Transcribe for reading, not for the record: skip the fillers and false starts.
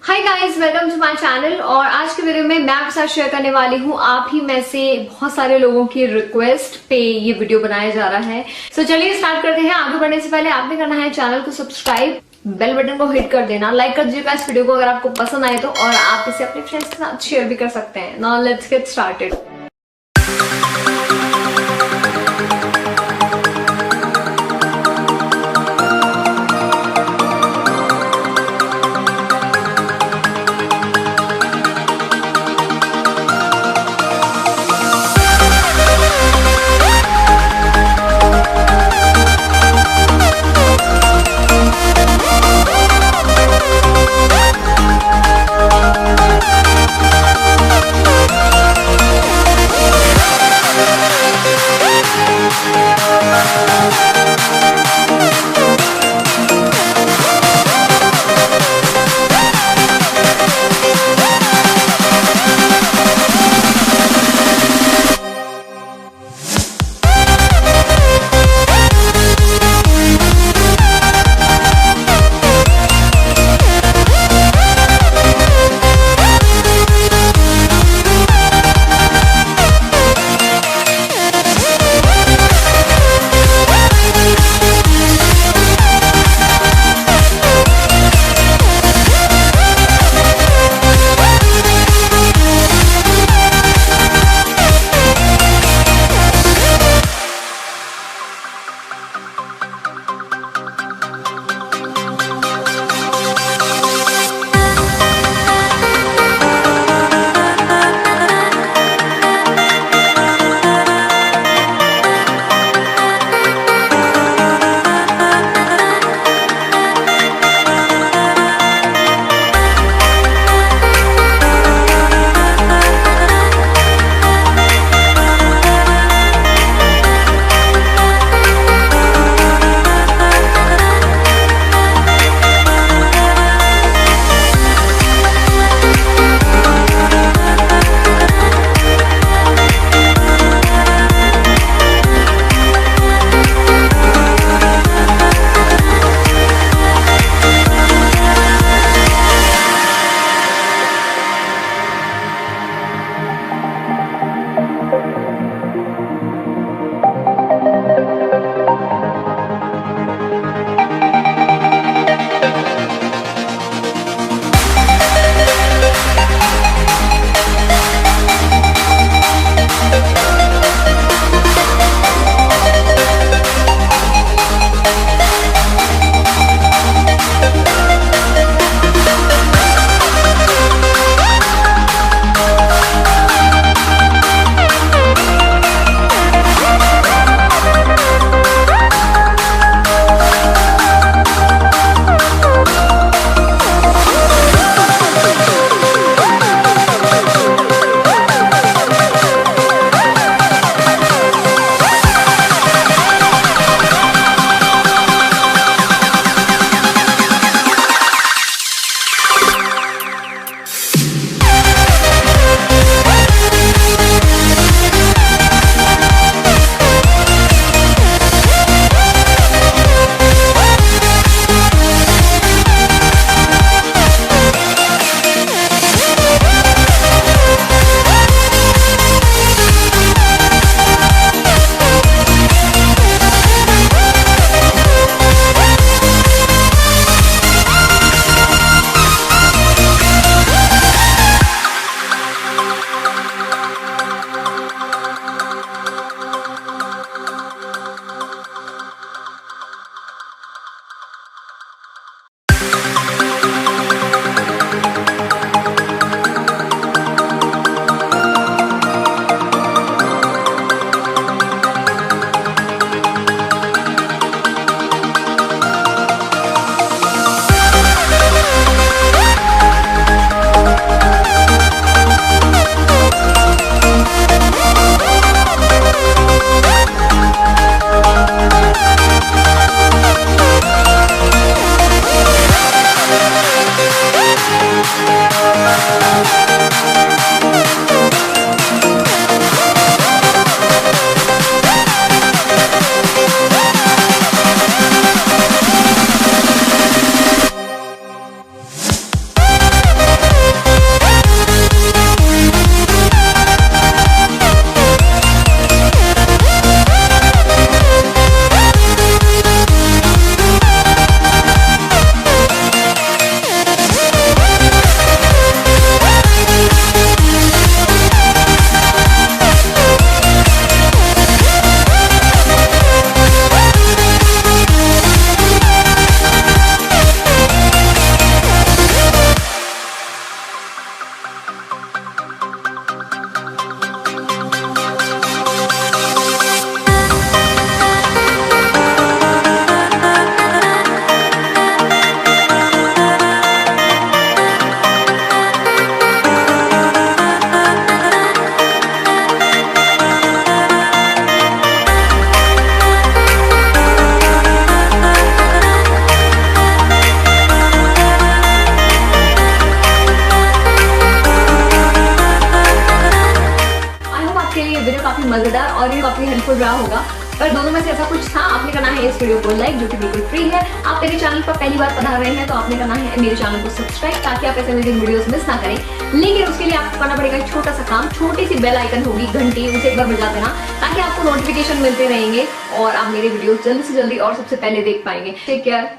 Hi guys, welcome to my channel. और आज के वीडियो में मैं आपके साथ शेयर करने वाली हूँ आप ही में से बहुत सारे लोगों की रिक्वेस्ट पे ये वीडियो बनाया जा रहा है। सो चलिए स्टार्ट करते हैं। आगे बढ़ने से पहले आपने करना है चैनल को सब्सक्राइब, बेल बटन को हिट कर देना, लाइक कर दीजिएगा इस वीडियो को अगर आपको पसंद आए तो, और आप इसे अपने फ्रेंड्स के साथ शेयर भी कर सकते हैं। Now let's get started. मजेदार और ये काफी हेल्पफुल रहा होगा। पर दोनों में से ऐसा कुछ था, आपने करना है इस वीडियो को लाइक, जो कि बिल्कुल फ्री है। आप मेरे चैनल पर पहली बार पधार रहे हैं तो आपने करना है मेरे चैनल को सब्सक्राइब, ताकि आप ऐसे अमेजिंग वीडियोस मिस ना करें। लेकिन उसके लिए आपको करना पड़ेगा एक छोटा सा काम, छोटी सी बेल आइकन होगी, घंटी, उसे एक बार बजा देना, ताकि आपको नोटिफिकेशन मिलते रहेंगे और आप मेरे वीडियो जल्दी से जल्दी और सबसे पहले देख पाएंगे। Take care.